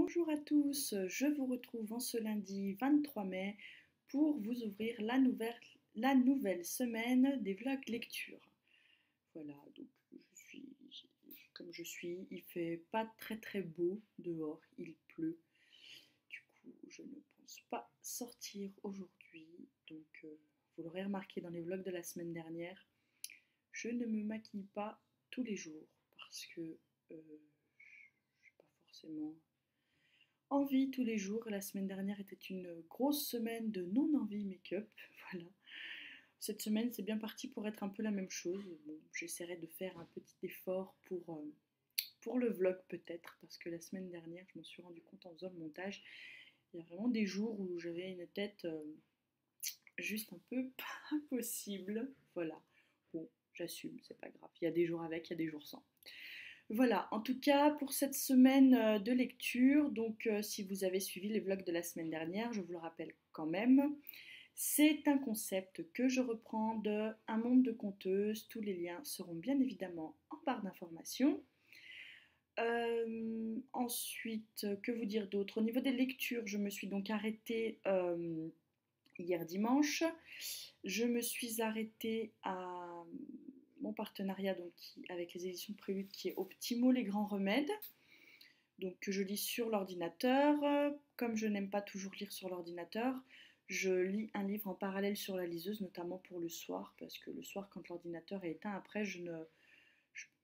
Bonjour à tous, je vous retrouve en ce lundi 23 mai pour vous ouvrir la nouvelle semaine des vlogs lecture. Voilà, donc comme je suis, il fait pas très beau dehors, il pleut. Du coup, je ne pense pas sortir aujourd'hui. Donc, vous l'aurez remarqué dans les vlogs de la semaine dernière, je ne me maquille pas tous les jours parce que je n'ai pas forcément envie tous les jours. La semaine dernière était une grosse semaine de non-envie make-up. Voilà. Cette semaine, c'est bien parti pour être un peu la même chose. Bon, j'essaierai de faire un petit effort pour le vlog peut-être, parce que la semaine dernière, je m'en suis rendu compte en faisant le montage. Il y a vraiment des jours où j'avais une tête juste un peu pas possible. Voilà. Bon, j'assume, c'est pas grave. Il y a des jours avec, il y a des jours sans. Voilà, en tout cas pour cette semaine de lecture, donc si vous avez suivi les vlogs de la semaine dernière, je vous le rappelle quand même, c'est un concept que je reprends de Un monde de conteuses. Tous les liens seront bien évidemment en barre d'informations. Ensuite, que vous dire d'autre? Au niveau des lectures, je me suis donc arrêtée hier dimanche. Je me suis arrêtée à mon partenariat donc, avec les éditions Prélude qui est Optimo les grands remèdes, donc que je lis sur l'ordinateur. Comme je n'aime pas toujours lire sur l'ordinateur, je lis un livre en parallèle sur la liseuse, notamment pour le soir, parce que le soir quand l'ordinateur est éteint, après je ne peux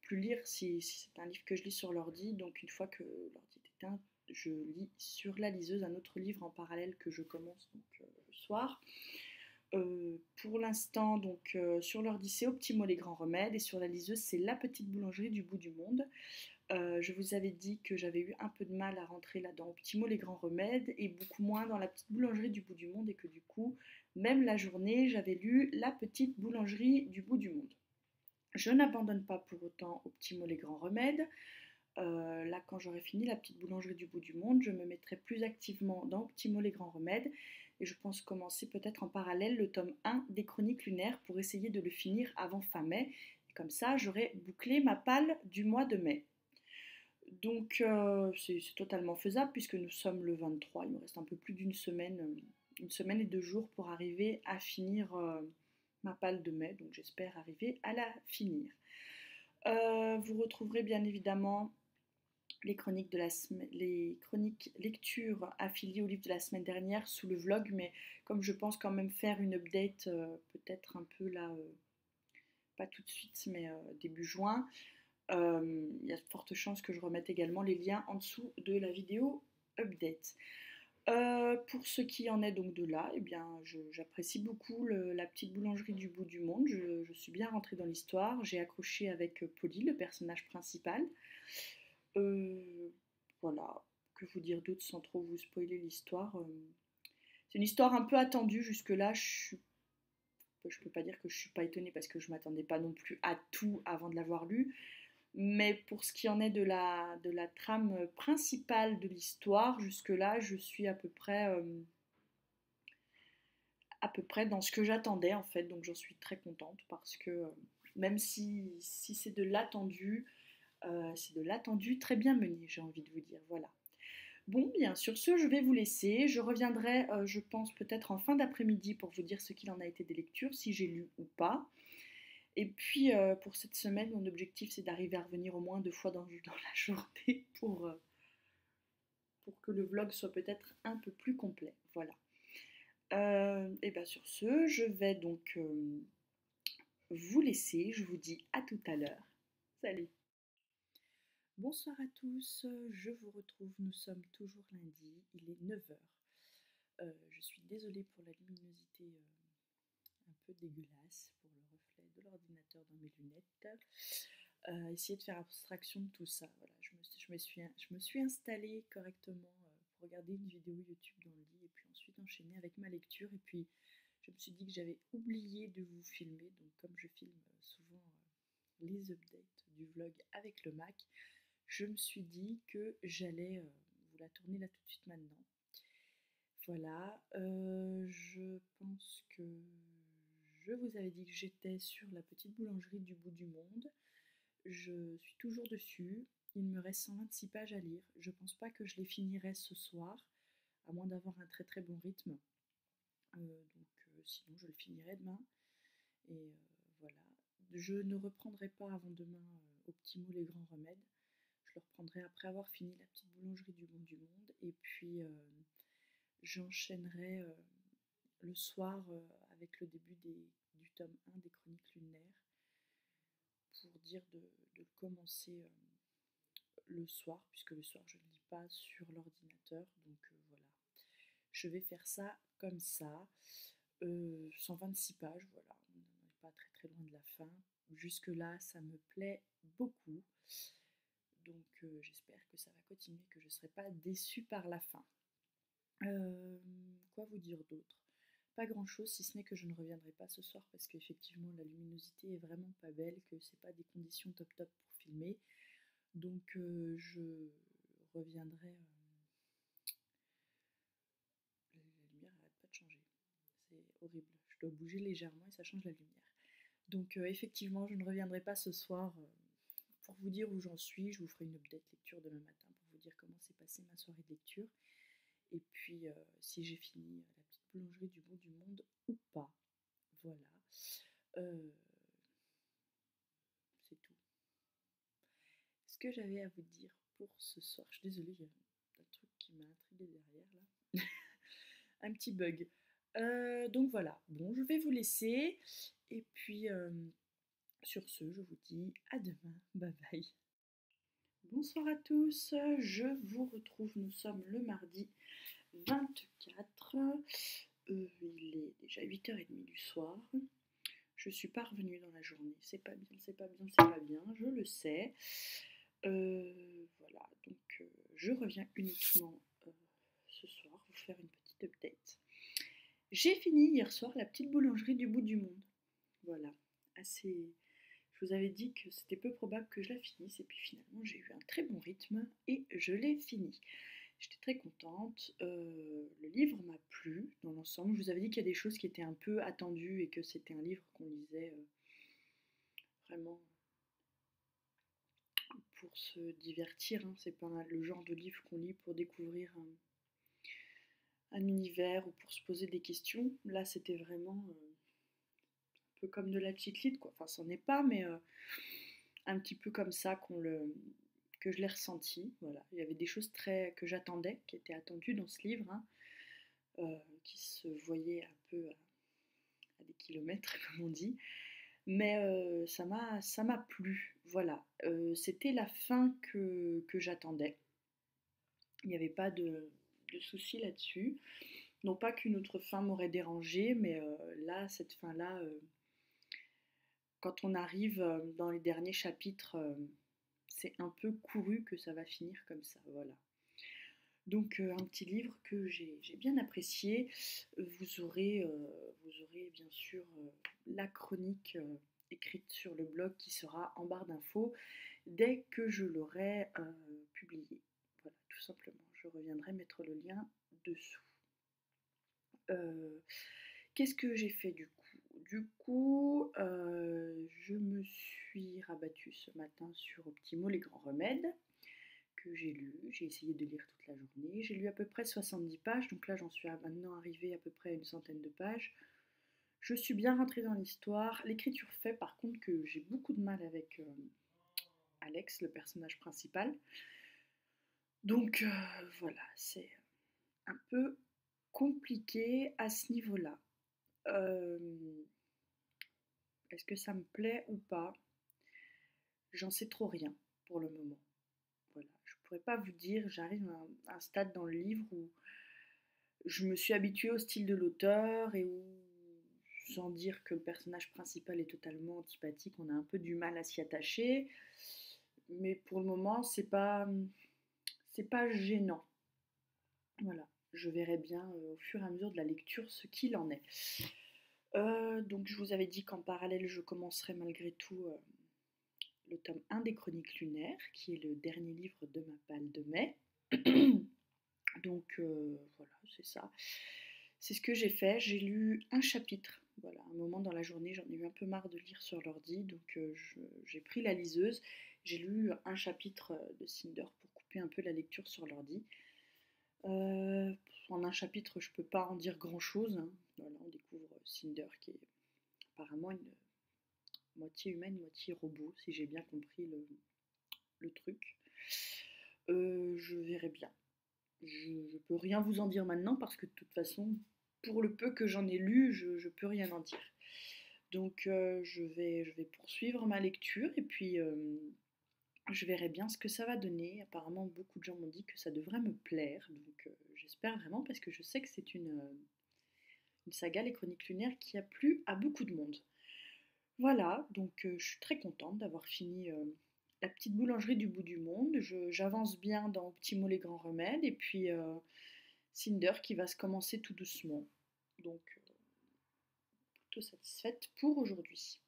plus lire si c'est un livre que je lis sur l'ordi, donc une fois que l'ordi est éteint, je lis sur la liseuse un autre livre en parallèle que je commence donc, le soir. Pour l'instant, donc sur l'ordi, c'est Optimo les grands remèdes et sur la liseuse, c'est La petite boulangerie du bout du monde. Je vous avais dit que j'avais eu un peu de mal à rentrer là dans Optimo les grands remèdes et beaucoup moins dans La petite boulangerie du bout du monde et que du coup, même la journée, j'avais lu La petite boulangerie du bout du monde. Je n'abandonne pas pour autant Optimo les grands remèdes. Là, quand j'aurai fini La petite boulangerie du bout du monde, je me mettrai plus activement dans Optimo les grands remèdes et je pense commencer peut-être en parallèle le tome 1 des Chroniques lunaires pour essayer de le finir avant fin mai. Et comme ça, j'aurai bouclé ma palle du mois de mai. Donc, c'est totalement faisable puisque nous sommes le 23. Il me reste un peu plus une semaine et 2 jours pour arriver à finir ma palle de mai. Donc, j'espère arriver à la finir. Vous retrouverez bien évidemment les les chroniques lecture affiliées au livre de la semaine dernière sous le vlog, mais comme je pense quand même faire une update peut-être un peu là, pas tout de suite, mais début juin, il y a de fortes chances que je remette également les liens en dessous de la vidéo update. Pour ce qui en est donc de là, eh bien, j'apprécie beaucoup La petite boulangerie du bout du monde. Je suis bien rentrée dans l'histoire. J'ai accroché avec Polly, le personnage principal. Euh, voilà, que vous dire d'autre sans trop vous spoiler l'histoire. C'est une histoire un peu attendue jusque-là. Je peux pas dire que je suis pas étonnée parce que je m'attendais pas non plus à tout avant de l'avoir lu. Mais pour ce qui en est de la trame principale de l'histoire, jusque-là, je suis à peu près dans ce que j'attendais en fait. Donc j'en suis très contente parce que même si c'est de l'attendu très bien mené, j'ai envie de vous dire. Voilà. Bon, bien, sur ce, je vais vous laisser. Je reviendrai, je pense, peut-être en fin d'après-midi pour vous dire ce qu'il en a été des lectures, si j'ai lu ou pas. Et puis, pour cette semaine, mon objectif, c'est d'arriver à revenir au moins 2 fois dans la journée pour que le vlog soit peut-être un peu plus complet. Voilà. Et bien sur ce, je vais donc vous laisser. Je vous dis à tout à l'heure. Salut! Bonsoir à tous, je vous retrouve, nous sommes toujours lundi, il est 9 h. Je suis désolée pour la luminosité un peu dégueulasse, pour le reflet de l'ordinateur dans mes lunettes. Essayer de faire abstraction de tout ça. Voilà, je me suis installée correctement pour regarder une vidéo YouTube dans le lit et puis ensuite enchaîner avec ma lecture. Et puis je me suis dit que j'avais oublié de vous filmer, donc comme je filme souvent les updates du vlog avec le Mac, je me suis dit que j'allais vous la tourner là tout de suite maintenant. Voilà, je pense que je vous avais dit que j'étais sur La petite boulangerie du bout du monde. Je suis toujours dessus. il me reste 126 pages à lire. Je pense pas que je les finirai ce soir, à moins d'avoir un très très bon rythme. Sinon je le finirai demain. Et voilà. Je ne reprendrai pas avant demain au petit mot les grands remèdes. Je le reprendrai après avoir fini la petite boulangerie du bon du monde. Et puis j'enchaînerai le soir avec le début du tome 1 des Chroniques lunaires pour dire de le commencer le soir, puisque le soir je ne lis pas sur l'ordinateur. Donc voilà. Je vais faire ça comme ça. 126 pages, voilà. On n'est pas très très loin de la fin. Jusque là, ça me plaît beaucoup. Donc j'espère que ça va continuer, que je ne serai pas déçue par la fin. Quoi vous dire d'autre? Pas grand chose, si ce n'est que je ne reviendrai pas ce soir parce qu'effectivement la luminosité est vraiment pas belle, que c'est pas des conditions top top pour filmer. Donc je reviendrai. La lumière n'arrête pas de changer. C'est horrible. Je dois bouger légèrement et ça change la lumière. Donc effectivement, je ne reviendrai pas ce soir pour vous dire où j'en suis. Je vous ferai une update lecture demain matin pour vous dire comment s'est passée ma soirée de lecture. Et puis si j'ai fini la petite boulangerie du bout du monde ou pas. Voilà. C'est tout. Ce que j'avais à vous dire pour ce soir, je suis désolée, il y a un truc qui m'a intriguée derrière là. Un petit bug. Donc voilà, bon, je vais vous laisser. Et puis, sur ce, je vous dis à demain. Bye bye. Bonsoir à tous, je vous retrouve, nous sommes le mardi 24. Il est déjà 8h30 du soir. Je suis pas revenue dans la journée. C'est pas bien, c'est pas bien, c'est pas bien, je le sais. Voilà, donc je reviens uniquement ce soir vous faire une petite update. J'ai fini hier soir la petite boulangerie du bout du monde. Voilà, assez. Je vous avais dit que c'était peu probable que je la finisse et puis finalement j'ai eu un très bon rythme et je l'ai fini. J'étais très contente. Le livre m'a plu dans l'ensemble. Je vous avais dit qu'il y a des choses qui étaient un peu attendues et que c'était un livre qu'on lisait vraiment pour se divertir. Hein. C'est pas le genre de livre qu'on lit pour découvrir un univers ou pour se poser des questions. Là, c'était vraiment un peu comme de la cheat-lit, quoi. Enfin, c'en est pas, mais un petit peu comme ça que je l'ai ressenti. Voilà. Il y avait des choses que j'attendais, qui étaient attendues dans ce livre, hein, qui se voyaient un peu à des kilomètres, comme on dit. Mais ça m'a plu. Voilà. C'était la fin que j'attendais. Il n'y avait pas de soucis là-dessus. Non pas qu'une autre fin m'aurait dérangée, mais là, cette fin-là, quand on arrive dans les derniers chapitres, c'est un peu couru que ça va finir comme ça, voilà. Donc un petit livre que j'ai bien apprécié. Vous aurez bien sûr la chronique écrite sur le blog qui sera en barre d'infos dès que je l'aurai publié. Voilà, tout simplement. Je reviendrai mettre le lien dessous. Qu'est-ce que j'ai fait du coup? Du coup, je me suis rabattue ce matin sur Optimo, les grands remèdes, que j'ai lu. J'ai essayé de lire toute la journée. J'ai lu à peu près 70 pages, donc là j'en suis maintenant arrivée à peu près à une centaine de pages. Je suis bien rentrée dans l'histoire. L'écriture fait par contre que j'ai beaucoup de mal avec Alex, le personnage principal. Donc voilà, c'est un peu compliqué à ce niveau-là. Est-ce que ça me plaît ou pas? J'en sais trop rien pour le moment. Voilà, je pourrais pas vous dire, j'arrive à un stade dans le livre où je me suis habituée au style de l'auteur et où, sans dire que le personnage principal est totalement antipathique, on a un peu du mal à s'y attacher. Mais pour le moment, c'est pas gênant. Voilà, je verrai bien au fur et à mesure de la lecture ce qu'il en est. Donc je vous avais dit qu'en parallèle, je commencerai malgré tout le tome 1 des Chroniques lunaires, qui est le dernier livre de ma palle de mai. Donc voilà, c'est ça. C'est ce que j'ai fait. J'ai lu un chapitre. Voilà, un moment dans la journée, j'en ai eu un peu marre de lire sur l'ordi, donc j'ai pris la liseuse J'ai lu un chapitre de Cinder pour couper un peu la lecture sur l'ordi. Euh, En un chapitre, je peux pas en dire grand-chose, hein. Voilà, on découvre Cinder qui est apparemment une moitié humaine, moitié robot, si j'ai bien compris le truc. Je verrai bien. Je peux rien vous en dire maintenant parce que de toute façon, pour le peu que j'en ai lu, je peux rien en dire. Donc je vais poursuivre ma lecture et puis je verrai bien ce que ça va donner. Apparemment, beaucoup de gens m'ont dit que ça devrait me plaire, donc j'espère vraiment parce que je sais que c'est une saga, Les Chroniques Lunaires, qui a plu à beaucoup de monde. Voilà, donc je suis très contente d'avoir fini la petite boulangerie du bout du monde. J'avance bien dans Optimo les grands remèdes et puis Cinder qui va se commencer tout doucement. Donc plutôt satisfaite pour aujourd'hui.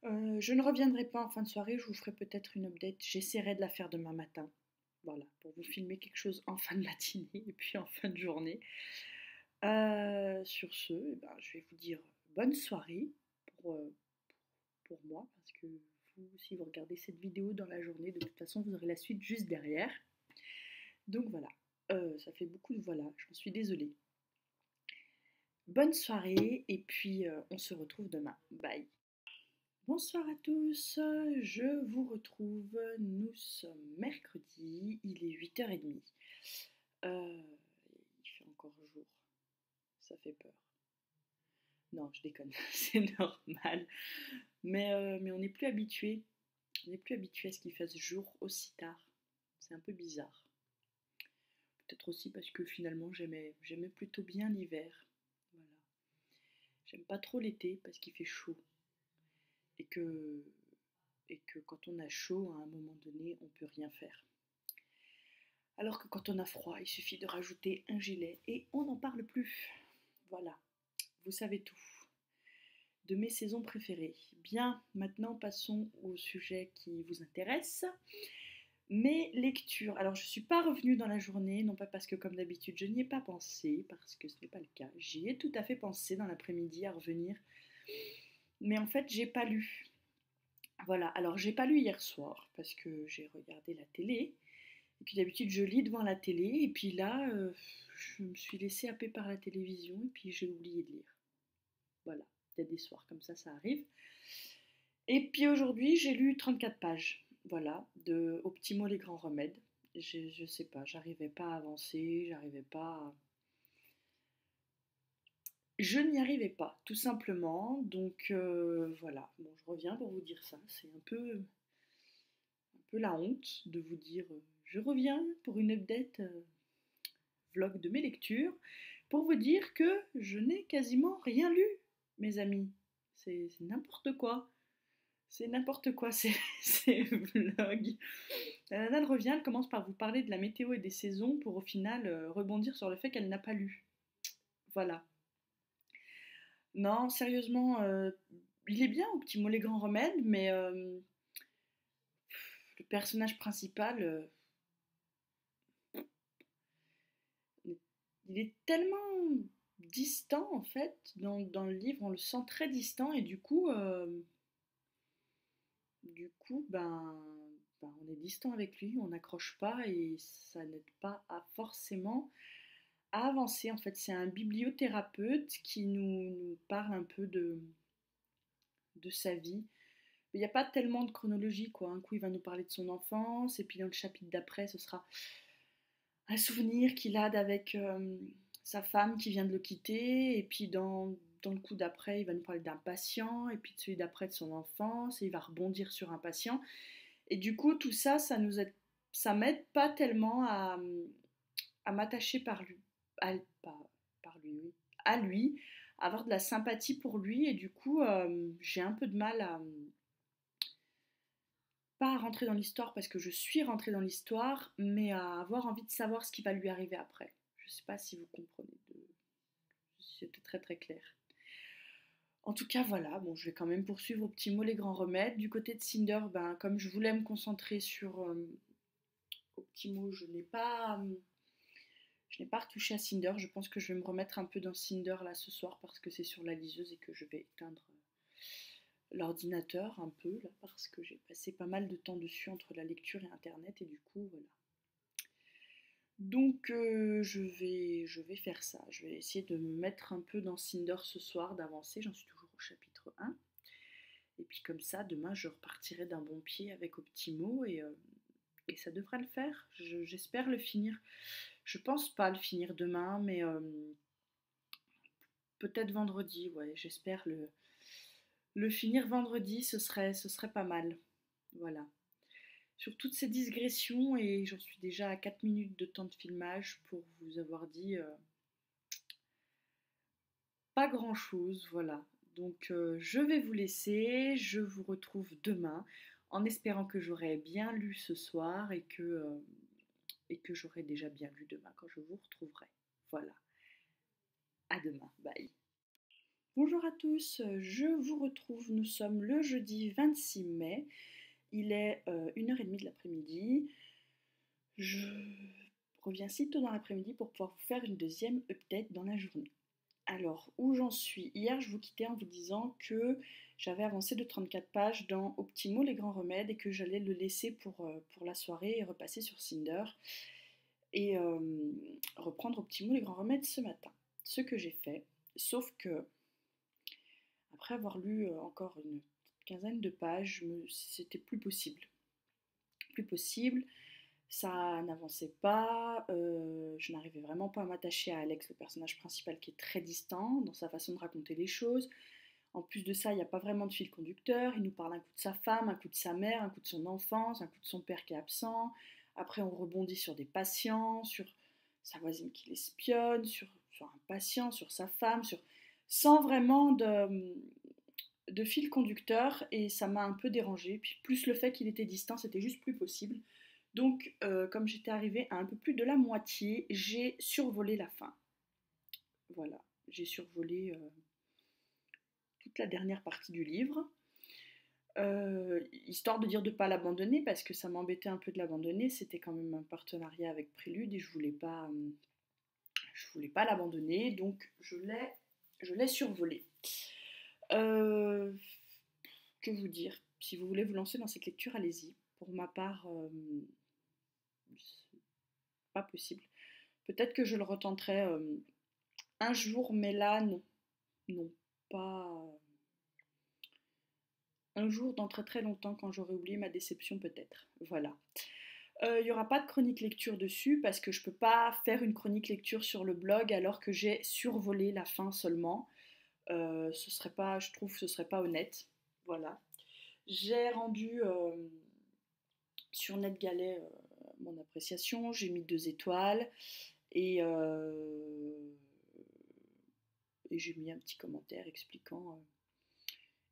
Je ne reviendrai pas en fin de soirée, je vous ferai peut-être une update. J'essaierai de la faire demain matin. Voilà, pour vous filmer quelque chose en fin de matinée et puis en fin de journée. Sur ce, eh ben, je vais vous dire bonne soirée pour, euh, pour moi, parce que vous, si vous regardez cette vidéo dans la journée, de toute façon, vous aurez la suite juste derrière. Donc voilà, ça fait beaucoup de voilà, j'en suis désolée. Bonne soirée et puis on se retrouve demain. Bye. Bonsoir à tous, je vous retrouve, nous sommes mercredi, il est 8h30. Il fait encore jour, ça fait peur. Non, je déconne, c'est normal. Mais on n'est plus habitué. On n'est plus habitué à ce qu'il fasse jour aussi tard. C'est un peu bizarre. Peut-être aussi parce que finalement j'aimais plutôt bien l'hiver. Voilà. J'aime pas trop l'été parce qu'il fait chaud. Et que, et que quand on a chaud, à un moment donné, on peut rien faire. Alors que quand on a froid, il suffit de rajouter un gilet et on n'en parle plus. Voilà, vous savez tout de mes saisons préférées. Bien, maintenant passons au sujet qui vous intéresse. Mes lectures. Alors, je ne suis pas revenue dans la journée, non pas parce que, comme d'habitude, je n'y ai pas pensé, parce que ce n'est pas le cas. J'y ai tout à fait pensé dans l'après-midi à revenir, mais en fait, j'ai pas lu. Voilà, alors j'ai pas lu hier soir, parce que j'ai regardé la télé, et puis d'habitude, je lis devant la télé, et puis là, je me suis laissée happer par la télévision, et puis j'ai oublié de lire. Voilà, il y a des soirs comme ça arrive. Et puis aujourd'hui, j'ai lu 34 pages, voilà, de Optimo les grands remèdes. Je sais pas, j'arrivais pas à avancer, j'arrivais pas à... Je n'y arrivais pas, tout simplement. Donc voilà, bon, je reviens pour vous dire ça. C'est un peu la honte de vous dire je reviens pour une update vlog de mes lectures, pour vous dire que je n'ai quasiment rien lu, mes amis. C'est n'importe quoi. C'est n'importe quoi ces vlogs. La nana elle revient, elle commence par vous parler de la météo et des saisons pour au final rebondir sur le fait qu'elle n'a pas lu. Voilà. Non, sérieusement, il est bien au petit mot les grands remèdes, mais le personnage principal, il est tellement distant en fait. Dans le livre, on le sent très distant et du coup, on est distant avec lui, on n'accroche pas et ça n'aide pas à forcément à avancer. En fait, c'est un bibliothérapeute qui nous parle un peu de sa vie. Il n'y a pas tellement de chronologie, quoi. Un coup, il va nous parler de son enfance, et puis dans le chapitre d'après, ce sera un souvenir qu'il a avec sa femme qui vient de le quitter, et puis dans le coup d'après, il va nous parler d'un patient, et puis de celui d'après de son enfance, et il va rebondir sur un patient. Et du coup, tout ça, ça m'aide pas tellement à m'attacher par lui, par lui, oui, à lui, à avoir de la sympathie pour lui, et du coup, j'ai un peu de mal à pas à rentrer dans l'histoire parce que je suis rentrée dans l'histoire, mais à avoir envie de savoir ce qui va lui arriver après. Je sais pas si vous comprenez, si c'était très très clair. En tout cas, voilà, bon, je vais quand même poursuivre au petit mot les grands remèdes. Du côté de Cinder, ben, comme je voulais me concentrer sur Optimo, je n'ai pas retouché à Cinder. Je pense que je vais me remettre un peu dans Cinder là ce soir parce que c'est sur la liseuse et que je vais éteindre l'ordinateur un peu, là, parce que j'ai passé pas mal de temps dessus entre la lecture et internet, et du coup, voilà. Donc je vais faire ça. Je vais essayer de me mettre un peu dans Cinder ce soir, d'avancer. J'en suis toujours au chapitre 1. Et puis comme ça, demain, je repartirai d'un bon pied avec Optimo et ça devra le faire. J'espère le finir. Je pense pas le finir demain, mais peut-être vendredi. Ouais, j'espère le finir vendredi, ce serait pas mal. Voilà. Sur toutes ces digressions, et j'en suis déjà à 4 minutes de temps de filmage pour vous avoir dit pas grand chose, voilà. Donc je vais vous laisser, je vous retrouve demain en espérant que j'aurai bien lu ce soir et que j'aurai déjà bien lu demain quand je vous retrouverai. Voilà, à demain, bye. Bonjour à tous, je vous retrouve, nous sommes le jeudi 26 mai, il est 1h30 de l'après-midi. Je reviens si tôt dans l'après-midi pour pouvoir vous faire une deuxième update dans la journée. Alors, où j'en suis? Hier, je vous quittais en vous disant que j'avais avancé de 34 pages dans Optimo, les grands remèdes, et que j'allais le laisser pour la soirée et repasser sur Cinder et reprendre Optimo, les grands remèdes ce matin. Ce que j'ai fait, sauf que, après avoir lu encore une quinzaine de pages, c'était plus possible. Plus possible. Ça n'avançait pas, je n'arrivais vraiment pas à m'attacher à Alex, le personnage principal qui est très distant dans sa façon de raconter les choses. En plus de ça, il n'y a pas vraiment de fil conducteur, il nous parle un coup de sa femme, un coup de sa mère, un coup de son enfance, un coup de son père qui est absent. Après, on rebondit sur des patients, sur sa voisine qui l'espionne, sur un patient, sur sa femme, sans vraiment de fil conducteur, et ça m'a un peu dérangée. Puis plus le fait qu'il était distant, c'était juste plus possible. Donc, comme j'étais arrivée à un peu plus de la moitié, j'ai survolé la fin. Voilà, j'ai survolé toute la dernière partie du livre, histoire de dire de ne pas l'abandonner, parce que ça m'embêtait un peu de l'abandonner. C'était quand même un partenariat avec Prélude et je voulais pas l'abandonner, donc je l'ai survolé. Euh, que vous dire? Si vous voulez vous lancer dans cette lecture, allez-y. Pour ma part, c'est pas possible. Peut-être que je le retenterai un jour, mais là, non. Non, pas un jour dans très très longtemps quand j'aurai oublié ma déception peut-être. Voilà. Il n'y aura pas de chronique lecture dessus parce que je ne peux pas faire une chronique lecture sur le blog alors que j'ai survolé la fin seulement. Ce serait pas, je trouve que ce serait pas honnête. Voilà. J'ai rendu sur NetGalley mon appréciation, j'ai mis 2 étoiles et, et j'ai mis un petit commentaire expliquant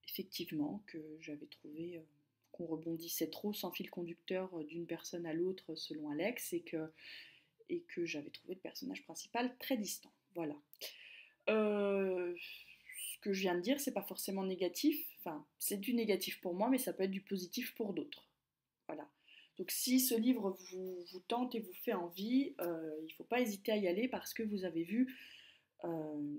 effectivement que j'avais trouvé qu'on rebondissait trop sans fil conducteur d'une personne à l'autre selon Alex et que j'avais trouvé le personnage principal très distant. Voilà. Ce que je viens de dire, c'est pas forcément négatif. Enfin, c'est du négatif pour moi, mais ça peut être du positif pour d'autres. Voilà. Donc si ce livre vous tente et vous fait envie, il ne faut pas hésiter à y aller parce que vous avez vu euh,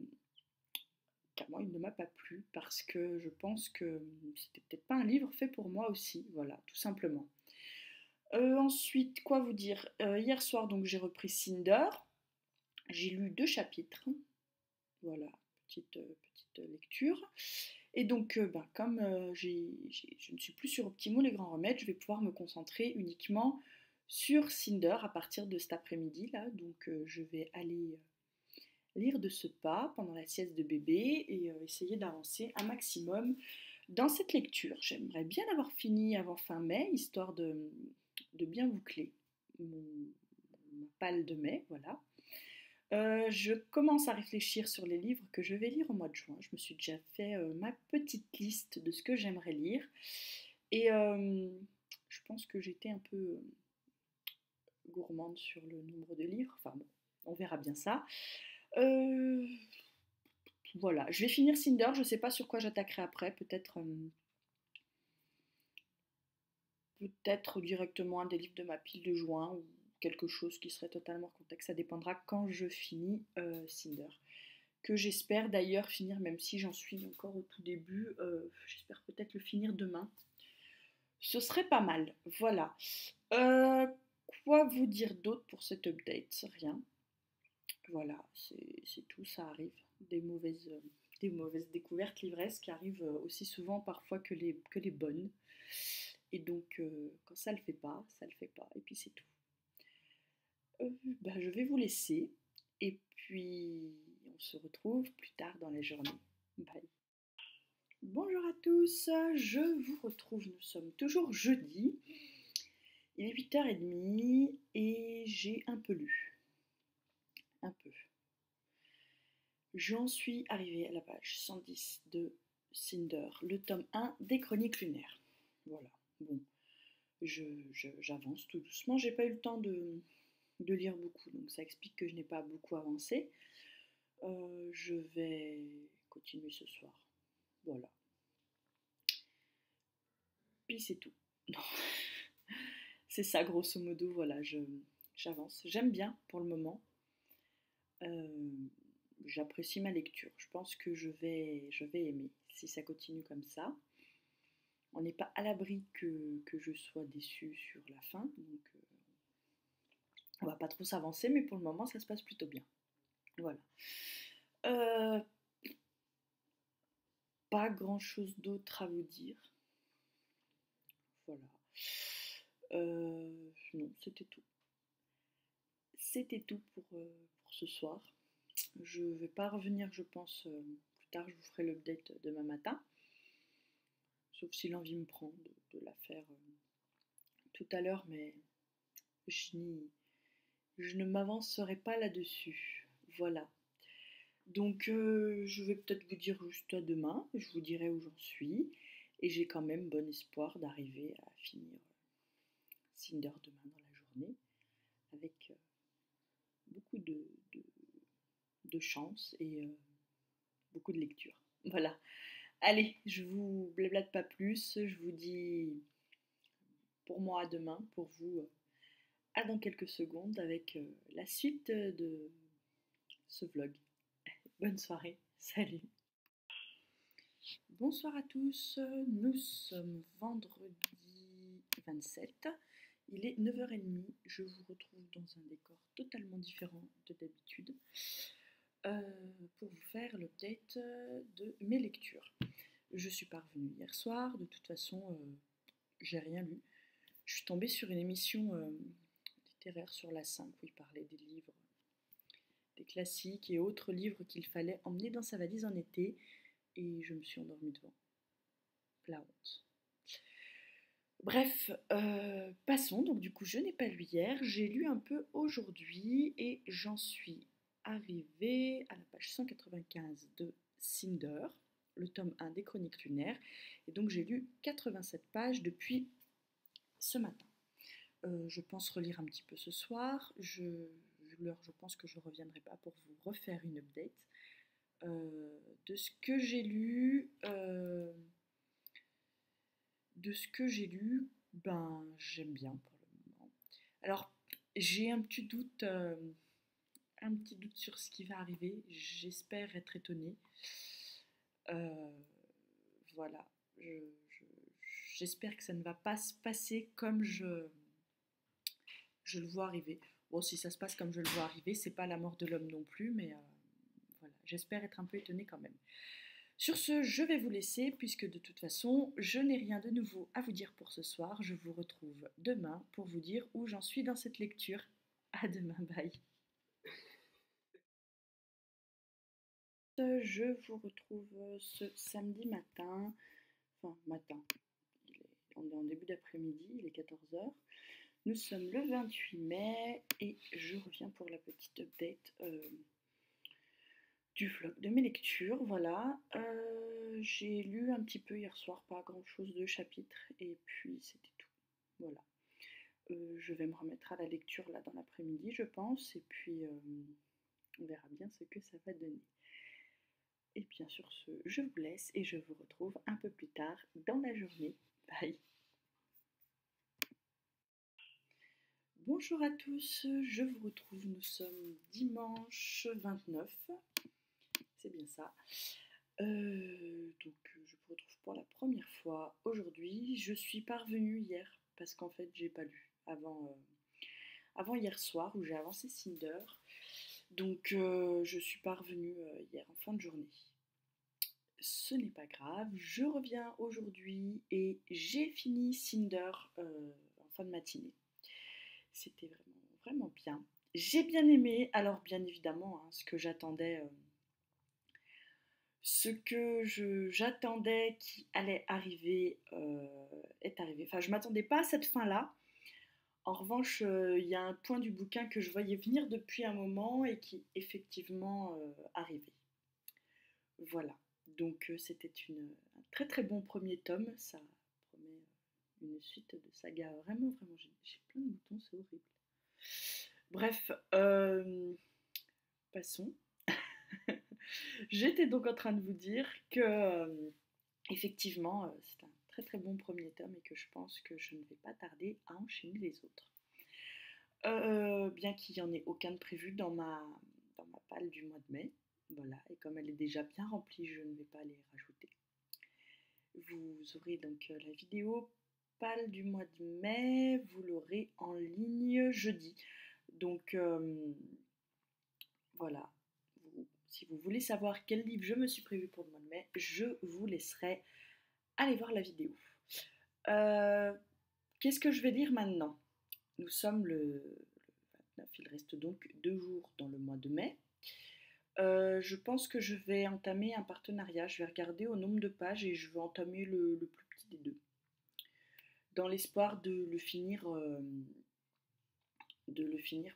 qu'à moi il ne m'a pas plu parce que je pense que c'était peut-être pas un livre fait pour moi aussi, voilà, tout simplement. Ensuite, quoi vous dire? Hier soir, donc j'ai repris Cinder, j'ai lu 2 chapitres, voilà, petite lecture. Et donc, comme je ne suis plus sur Optimo, les grands remèdes, je vais pouvoir me concentrer uniquement sur Cinder à partir de cet après-midi là. Donc, je vais aller lire de ce pas pendant la sieste de bébé et essayer d'avancer un maximum dans cette lecture. J'aimerais bien l'avoir fini avant fin mai, histoire de bien boucler ma palle de mai, voilà. Je commence à réfléchir sur les livres que je vais lire au mois de juin. Je me suis déjà fait ma petite liste de ce que j'aimerais lire. Et je pense que j'étais un peu gourmande sur le nombre de livres. Enfin bon, on verra bien ça. Euh, voilà, je vais finir Cinder. Je ne sais pas sur quoi j'attaquerai après. Peut-être directement un des livres de ma pile de juin ou quelque chose qui serait totalement contexte. Ça dépendra quand je finis Cinder. que j'espère d'ailleurs finir, même si j'en suis encore au tout début, j'espère peut-être le finir demain. Ce serait pas mal, voilà. Euh, Quoi vous dire d'autre pour cet update? Rien. Voilà, c'est tout, ça arrive. Des mauvaises découvertes livresques qui arrivent aussi souvent parfois que les bonnes. Et donc, quand ça le fait pas, ça le fait pas. Et puis c'est tout. Je vais vous laisser. Et puis, on se retrouve plus tard dans la journée. Bye. Bonjour à tous, je vous retrouve. Nous sommes toujours jeudi. Il est 8h30 et j'ai un peu lu. Un peu. J'en suis arrivée à la page 110 de Cinder, le tome 1 des Chroniques lunaires. Voilà. Bon, j'avance tout doucement. J'ai pas eu le temps de lire beaucoup, donc ça explique que je n'ai pas beaucoup avancé. Je vais continuer ce soir. Voilà. Puis c'est tout. Non. C'est ça, grosso modo, voilà, j'avance. J'aime bien pour le moment. Euh, J'apprécie ma lecture. Je pense que je vais aimer si ça continue comme ça. On n'est pas à l'abri que je sois déçue sur la fin, donc on va pas trop s'avancer, mais pour le moment ça se passe plutôt bien. Voilà. Euh, Pas grand chose d'autre à vous dire. Voilà. Non, c'était tout. C'était tout pour ce soir. Je ne vais pas revenir, je pense, plus tard, je vous ferai l'update demain matin. Sauf si l'envie me prend de la faire tout à l'heure, mais je, je ne m'avancerai pas là-dessus. Voilà. Donc, je vais peut-être vous dire juste à demain. Je vous dirai où j'en suis. Et j'ai quand même bon espoir d'arriver à finir Cinder demain dans la journée avec beaucoup de chance et beaucoup de lecture. Voilà. Allez, je vous blablate pas plus. Je vous dis pour moi à demain, pour vous à dans quelques secondes avec la suite de ce vlog. Bonne soirée, salut. Bonsoir à tous, nous sommes vendredi 27, il est 9h30, je vous retrouve dans un décor totalement différent de d'habitude pour vous faire l'update de mes lectures. Je suis pas revenue hier soir, de toute façon j'ai rien lu. Je suis tombée sur une émission littéraire sur la 5 où il parlait des livres, des classiques et autres livres qu'il fallait emmener dans sa valise en été et je me suis endormie devant. La honte. Bref, passons. Donc du coup, je n'ai pas lu hier, j'ai lu un peu aujourd'hui et j'en suis arrivée à la page 195 de Cinder, le tome 1 des Chroniques lunaires. Et donc j'ai lu 87 pages depuis ce matin. Je pense relire un petit peu ce soir. Je pense que je ne reviendrai pas pour vous refaire une update de ce que j'ai lu. Ben j'aime bien pour le moment. Alors j'ai un petit doute sur ce qui va arriver. J'espère être étonnée. Euh, voilà. J'espère que ça ne va pas se passer comme je le vois arriver. Bon, si ça se passe comme je le vois arriver, c'est pas la mort de l'homme non plus, mais voilà, j'espère être un peu étonnée quand même. Sur ce, je vais vous laisser puisque de toute façon, je n'ai rien de nouveau à vous dire pour ce soir. Je vous retrouve demain pour vous dire où j'en suis dans cette lecture. À demain, bye. Je vous retrouve ce samedi matin, enfin matin, on est en début d'après-midi, il est 14h. Nous sommes le 28 mai et je reviens pour la petite update du vlog de mes lectures. Voilà, j'ai lu un petit peu hier soir, pas grand chose de chapitres et puis c'était tout. Voilà, je vais me remettre à la lecture là dans l'après-midi je pense et puis on verra bien ce que ça va donner. Et bien sur ce, je vous laisse et je vous retrouve un peu plus tard dans la journée. Bye. Bonjour à tous, je vous retrouve, nous sommes dimanche 29. c'est bien ça. Donc je vous retrouve pour la première fois aujourd'hui. Je suis parvenue hier parce qu'en fait j'ai pas lu avant hier soir où j'ai avancé Cinder. Donc je suis parvenue hier en fin de journée. Ce n'est pas grave, je reviens aujourd'hui et j'ai fini Cinder en fin de matinée. C'était vraiment bien. J'ai bien aimé, alors bien évidemment, hein, ce que j'attendais qui allait arriver est arrivé. Enfin, je m'attendais pas à cette fin-là. En revanche, il y a un point du bouquin que je voyais venir depuis un moment et qui effectivement arrivait. Voilà. Donc c'était un très très bon premier tome. Ça promet une suite de saga vraiment géniale. J'ai plein de boutons, c'est horrible. Bref, passons. J'étais donc en train de vous dire que effectivement c'est un très très bon premier tome et que je pense que je ne vais pas tarder à enchaîner les autres. Bien qu'il n'y en ait aucun de prévu dans ma palle du mois de mai. Voilà, et comme elle est déjà bien remplie, je ne vais pas les rajouter. Vous aurez donc la vidéo palle du mois de mai, vous l'aurez en ligne jeudi. Donc voilà, si vous voulez savoir quel livre je me suis prévu pour le mois de mai, je vous laisserai aller voir la vidéo. Qu'est-ce que je vais lire maintenant? Nous sommes le 29, il reste donc 2 jours dans le mois de mai. Je pense que je vais entamer un partenariat. Je vais regarder au nombre de pages et je vais entamer le plus petit des deux. Dans l'espoir de le finir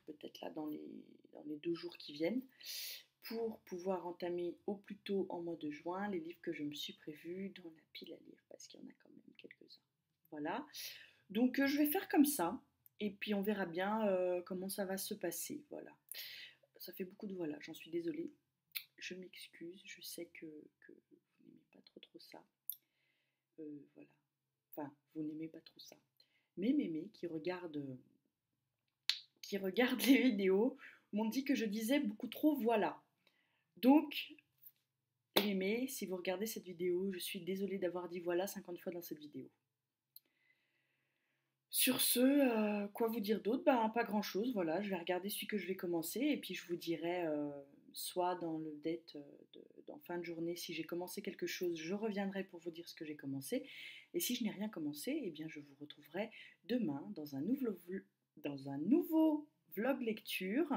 peut-être là dans les 2 jours qui viennent, pour pouvoir entamer au plus tôt en mois de juin les livres que je me suis prévus dans la pile à lire, parce qu'il y en a quand même quelques-uns. Voilà. Donc je vais faire comme ça, et puis on verra bien comment ça va se passer. Voilà. Ça fait beaucoup de voilà, j'en suis désolée. Je m'excuse, je sais que vous n'aimez pas trop ça. Voilà. Enfin, vous n'aimez pas trop ça. Mais Mémé, qui regarde les vidéos, m'ont dit que je disais beaucoup trop voilà. Donc, Mémé, si vous regardez cette vidéo, je suis désolée d'avoir dit voilà 50 fois dans cette vidéo. Sur ce, quoi vous dire d'autre? Ben, pas grand chose, voilà, je vais regarder celui que je vais commencer et puis je vous dirai soit dans le date en fin de journée, si j'ai commencé quelque chose, je reviendrai pour vous dire ce que j'ai commencé. Et si je n'ai rien commencé, eh bien je vous retrouverai demain dans un nouveau vlog lecture,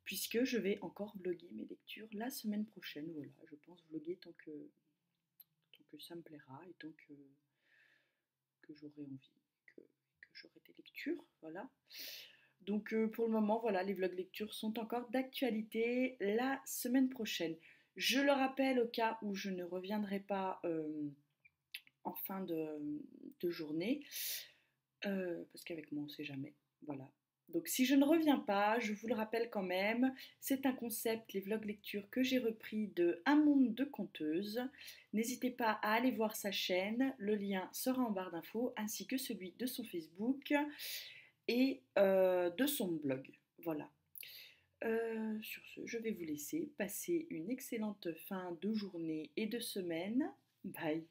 puisque je vais encore vlogger mes lectures la semaine prochaine. Voilà, je pense vlogger tant que ça me plaira et tant que j'aurai envie, que j'aurai des lectures, voilà. Donc pour le moment, voilà, les vlogs lectures sont encore d'actualité la semaine prochaine. Je le rappelle au cas où je ne reviendrai pas en fin de journée, parce qu'avec moi on ne sait jamais, voilà. Donc si je ne reviens pas, je vous le rappelle quand même, c'est un concept, les vlogs lecture, que j'ai repris de Un monde de conteuse. N'hésitez pas à aller voir sa chaîne, le lien sera en barre d'infos, ainsi que celui de son Facebook et de son blog. Voilà. Sur ce, je vais vous laisser passer une excellente fin de journée et de semaine. Bye.